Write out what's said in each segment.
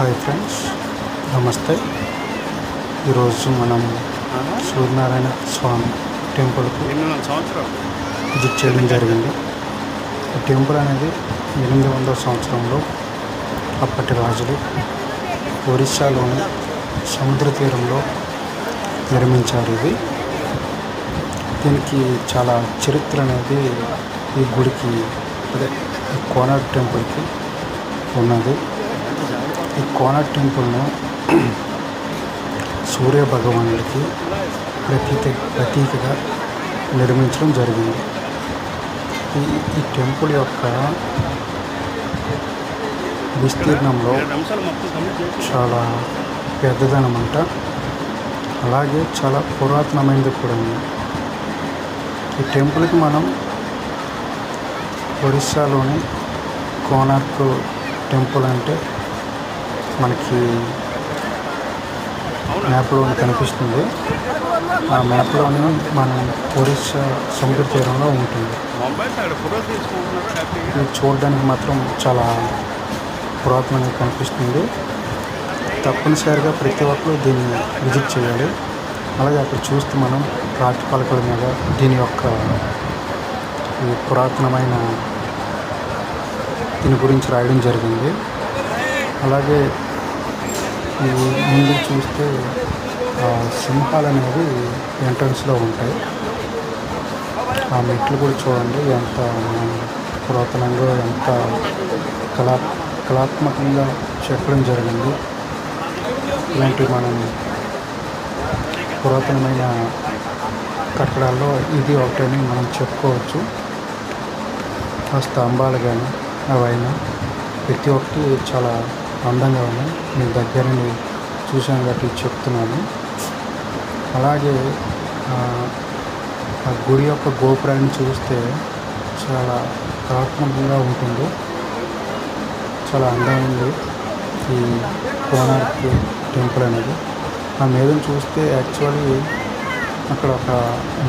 Hi friends, నమస్తే. ఈరోజు మనం సూర్యనారాయణ స్వామి టెంపుల్కు విజిట్ చేయడం జరిగింది. ఈ టెంపుల్ అనేది 800వ సంవత్సరంలో అప్పటి రాజులు ఒరిస్సాలోని సముద్ర తీరంలో నిర్మించారు. దీనికి చాలా చరిత్ర అనేది ఈ గుడికి, అదే ఈ కోనార్క్ టెంపుల్కి ఉన్నది. ఈ కోనార్క్ టెంపుల్ను సూర్య భగవానుడికి ప్రతీకగా నిర్మించడం జరిగింది. ఈ టెంపుల్ యొక్క విస్తీర్ణంలో చాలా పెద్దదనమాట. అలాగే చాలా పురాతనమైనది కూడా ఉంది. ఈ టెంపుల్కి మనం ఒరిస్సాలోని కోనార్క్ టెంపుల్ అంటే మనకి మ్యాప్లో కనిపిస్తుంది. ఆ మ్యాప్లోనే మనం ఒరిస్సా సముద్ర తీరంలో ఉంటుంది. ఇది చూడడానికి మాత్రం చాలా పురాతనంగా కనిపిస్తుంది. తప్పనిసరిగా ప్రతి ఒక్కరు దీన్ని విజిట్ చేయాలి. అలాగే అక్కడ చూస్తే మనం రాతి పలకల మీద దీని యొక్క ఈ పురాతనమైన దీని గురించి రాయడం జరిగింది. అలాగే ఈ ముందు చూస్తే సింహాలు అనేవి ఎంట్రన్స్లో ఉంటాయి. ఆ మెట్లు కూడా చూడండి ఎంత పురాతనంగా, ఎంత కళాత్మకంగా చెక్కడం జరిగింది. ఇలాంటి మనం పురాతనమైన కట్టడాల్లో ఇది ఒకటని మనం చెప్పుకోవచ్చు. ఆ స్తంభాలు కానీ అవైనా ప్రతి ఒక్కటి చాలా అందంగా ఉన్నాయి. నేను దగ్గర నుండి చూశాను కాబట్టి చెప్తున్నాను. అలాగే ఆ గుడి యొక్క గోపురాన్ని చూస్తే చాలా కళాత్మకంగా ఉంటుంది. చాలా అందమైంది ఈ కోనార్క్ టెంపుల్ అనేది. ఆ మీద చూస్తే యాక్చువల్లీ అక్కడ ఒక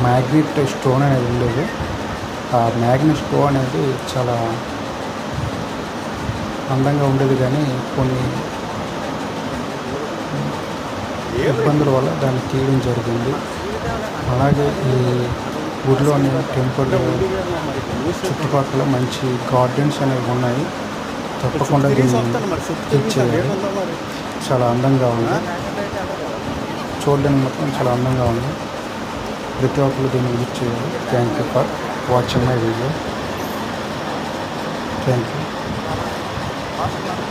మ్యాగ్నెట్ స్టోన్ అనేది ఉండేది. ఆ మ్యాగ్నెట్ స్టోన్ అనేది చాలా అందంగా ఉండేది, కానీ కొన్ని ఇబ్బందుల వల్ల దాన్ని తీయడం జరిగింది. అలాగే ఈ గుడిలోని టెంపుల్ చుట్టుపక్కల మంచి గార్డెన్స్ అనేవి ఉన్నాయి. తప్పకుండా దీన్ని విజిట్ చేయాలి. చాలా అందంగా ఉంది. చూడడానికి మాత్రం చాలా అందంగా ఉంది. ప్రతి ఒక్కరు దీన్ని విజిట్ చేయాలి. Thank you for watching my video. Thank you.